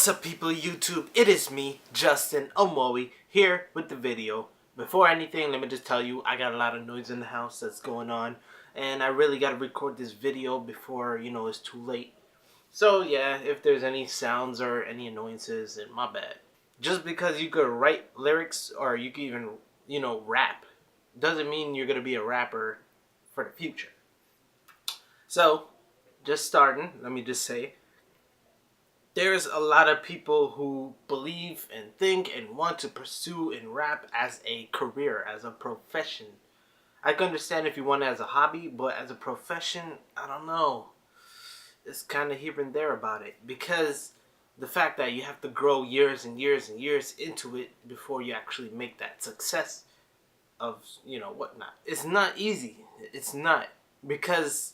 What's up, people of YouTube? It is me, Justin Omoi, here with the video. Before anything, let me just tell you, I got a lot of noise in the house that's going on, and I really got to record this video before, it's too late. So yeah, if there's any sounds or any annoyances, then my bad. Just because you could write lyrics or you could even, rap, doesn't mean you're going to be a rapper for the future. So, just starting, let me just say, there's a lot of people who believe and think and want to pursue and rap as a career, as a profession. I can understand if you want it as a hobby, but as a profession, I don't know. It's kind of here and there about it. Because the fact that you have to grow years and years and years into it before you actually make that success of, whatnot. It's not easy. It's not. Because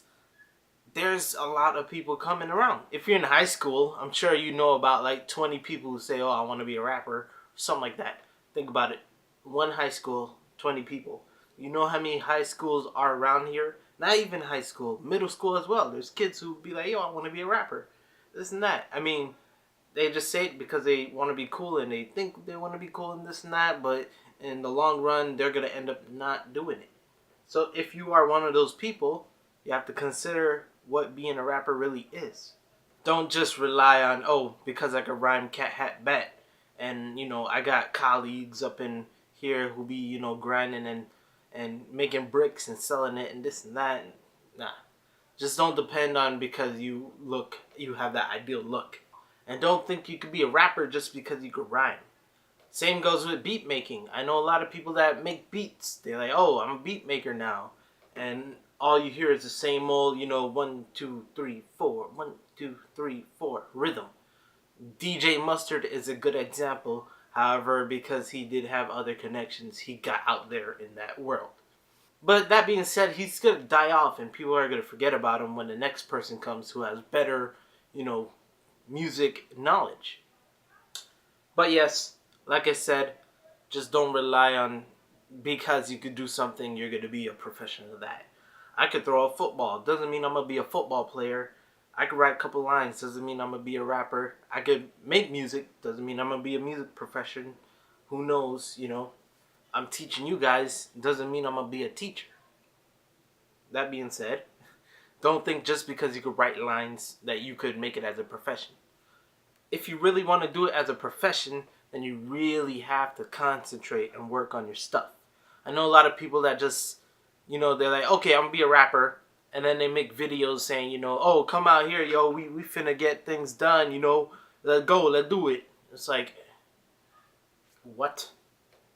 there's a lot of people coming around. If you're in high school, I'm sure you know about like 20 people who say, oh, I want to be a rapper, or something like that. Think about it. One high school, 20 people. You know how many high schools are around here? Not even high school, middle school as well. There's kids who be like, yo, I want to be a rapper. This and that. I mean, they just say it because they want to be cool and they think they want to be cool and this and that, but in the long run, they're going to end up not doing it. So if you are one of those people, you have to consider what being a rapper really is. Don't just rely on, oh, because I can rhyme cat, hat, bat. And, I got colleagues up in here who be, grinding and making bricks and selling it and this and that. Nah. Just don't depend on because you have that ideal look. And don't think you could be a rapper just because you could rhyme. Same goes with beat making. I know a lot of people that make beats. They're like, oh, I'm a beat maker now. And all you hear is the same old, 1, 2, 3, 4, 1, 2, 3, 4 rhythm. DJ Mustard is a good example. However, because he did have other connections, he got out there in that world. But that being said, he's going to die off and people are going to forget about him when the next person comes who has better, music knowledge. But yes, like I said, just don't rely on because you could do something, you're going to be a professional at that. I could throw a football. Doesn't mean I'm going to be a football player. I could write a couple lines. Doesn't mean I'm going to be a rapper. I could make music. Doesn't mean I'm going to be a music profession. Who knows, I'm teaching you guys. Doesn't mean I'm going to be a teacher. That being said, don't think just because you could write lines that you could make it as a profession. If you really want to do it as a profession, then you really have to concentrate and work on your stuff. I know a lot of people that just, they're like, okay, I'm going to be a rapper. And then they make videos saying, oh, come out here, yo, we finna get things done, let's go, let's do it. It's like, what?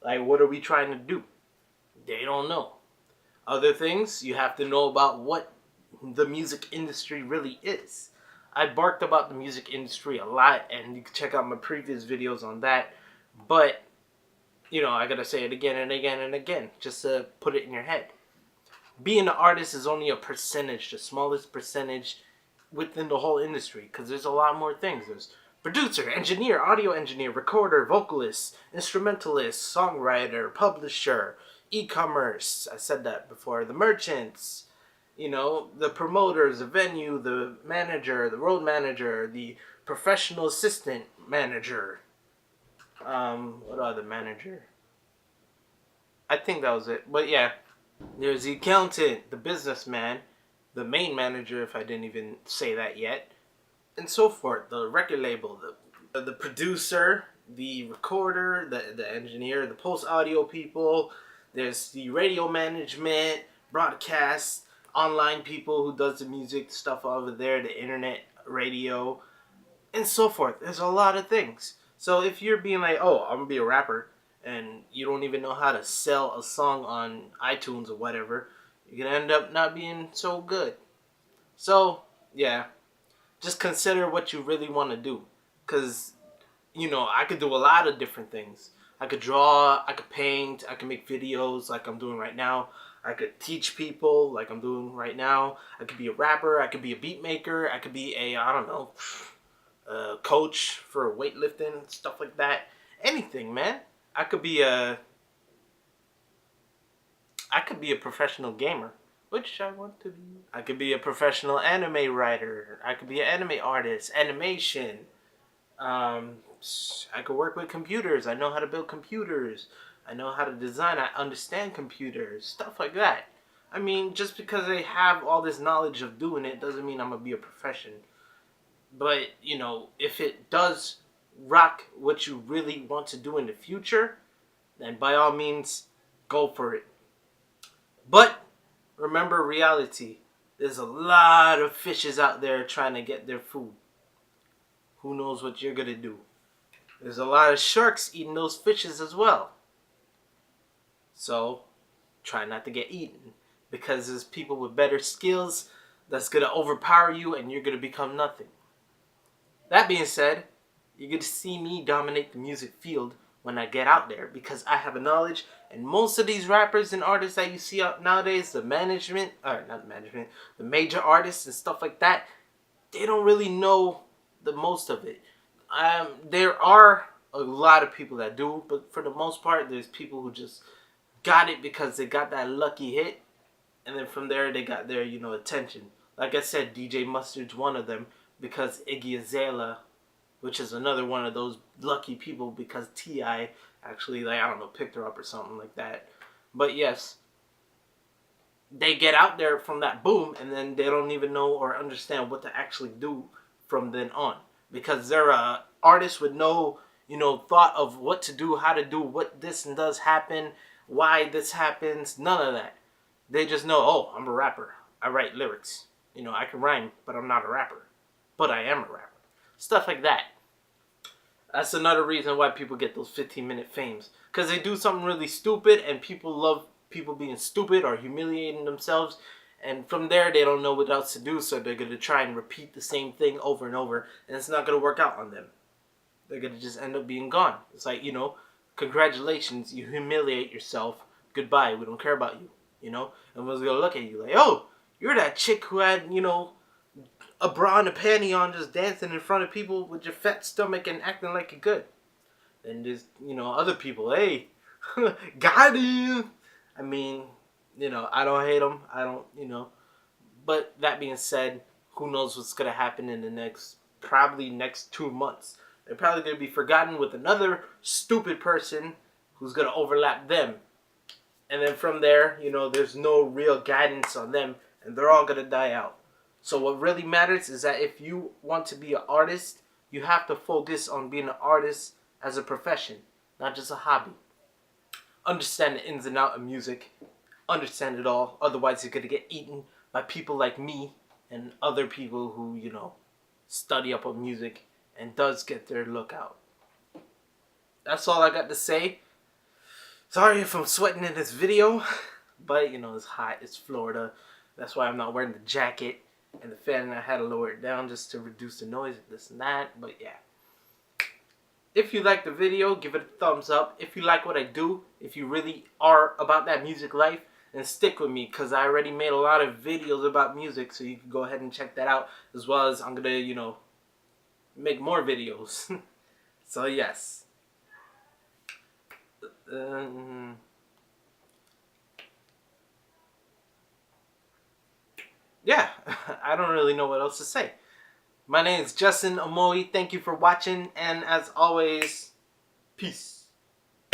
Like, what are we trying to do? They don't know. Other things, you have to know about what the music industry really is. I barked about the music industry a lot, and you can check out my previous videos on that. But, I gotta say it again and again and again, just to put it in your head. Being an artist is only a percentage, the smallest percentage within the whole industry, because there's a lot more things. There's producer, engineer, audio engineer, recorder, vocalist, instrumentalist, songwriter, publisher, e-commerce, I said that before, the merchants, the promoters, the venue, the manager, the road manager, the professional assistant manager. What other manager? I think that was it. But yeah, there's the accountant, the businessman, the main manager, if I didn't even say that yet, and so forth. The record label, the producer, the recorder, the engineer, the post-audio people. There's the radio management, broadcast, online people who does the music stuff over there, the internet, radio, and so forth. There's a lot of things. So if you're being like, oh, I'm going to be a rapper, and you don't even know how to sell a song on iTunes or whatever, you're going to end up not being so good. So, yeah, just consider what you really want to do. Because, I could do a lot of different things. I could draw, I could paint, I could make videos like I'm doing right now. I could teach people like I'm doing right now. I could be a rapper, I could be a beat maker, I could be a, coach for weightlifting, stuff like that. Anything, man. I could be a professional gamer, which I want to be. I could be a professional anime writer. I could be an anime artist, animation, I could work with computers. I know how to build computers. I know how to design. I understand computers. Stuff like that. I mean, just because I have all this knowledge of doing it doesn't mean I'm going to be a profession. But, you know, if it does rock what you really want to do in the future, then by all means, go for it. But remember reality. There's a lot of fishes out there trying to get their food. Who knows what you're going to do? There's a lot of sharks eating those fishes as well. So, try not to get eaten. Because there's people with better skills that's going to overpower you and you're going to become nothing. That being said, you get to see me dominate the music field when I get out there because I have a knowledge, and most of these rappers and artists that you see out nowadays, the major artists and stuff like that, they don't really know the most of it. There are a lot of people that do, but for the most part, there's people who just got it because they got that lucky hit, and then from there they got their, attention. Like I said, DJ Mustard's one of them because Iggy Azalea, which is another one of those lucky people because T.I. actually, picked her up or something like that. But yes, they get out there from that boom and then they don't even know or understand what to actually do from then on. Because they're artists with no, thought of what to do, how to do, what this and does happen, why this happens, none of that. They just know, oh, I'm a rapper. I write lyrics. I can rhyme, but I'm not a rapper. But I am a rapper. Stuff like that. That's another reason why people get those 15-minute fames. Because they do something really stupid and people love people being stupid or humiliating themselves. And from there, they don't know what else to do. So they're going to try and repeat the same thing over and over. And it's not going to work out on them. They're going to just end up being gone. It's like, congratulations, you humiliate yourself. Goodbye, we don't care about you. Everyone's going to look at you like, oh, you're that chick who had, a bra and a panty on just dancing in front of people with your fat stomach and acting like you're good. Then there's, other people, hey, got you. I mean, I don't hate them. I don't, But that being said, who knows what's going to happen in the probably next 2 months. They're probably going to be forgotten with another stupid person who's going to overlap them. And then from there, there's no real guidance on them. And they're all going to die out. So what really matters is that if you want to be an artist, you have to focus on being an artist as a profession, not just a hobby. Understand the ins and outs of music. Understand it all. Otherwise, you're going to get eaten by people like me and other people who, study up on music and does get their look out. That's all I got to say. Sorry if I'm sweating in this video, but, it's hot. It's Florida. That's why I'm not wearing the jacket. And the fan, I had to lower it down just to reduce the noise and this and that. But yeah. If you like the video, give it a thumbs up. If you like what I do, if you really are about that music life, then stick with me. Because I already made a lot of videos about music. So you can go ahead and check that out. As well as I'm going to, make more videos. So yes. Yeah, I don't really know what else to say. My name is Justin Omoi. Thank you for watching. And as always, peace.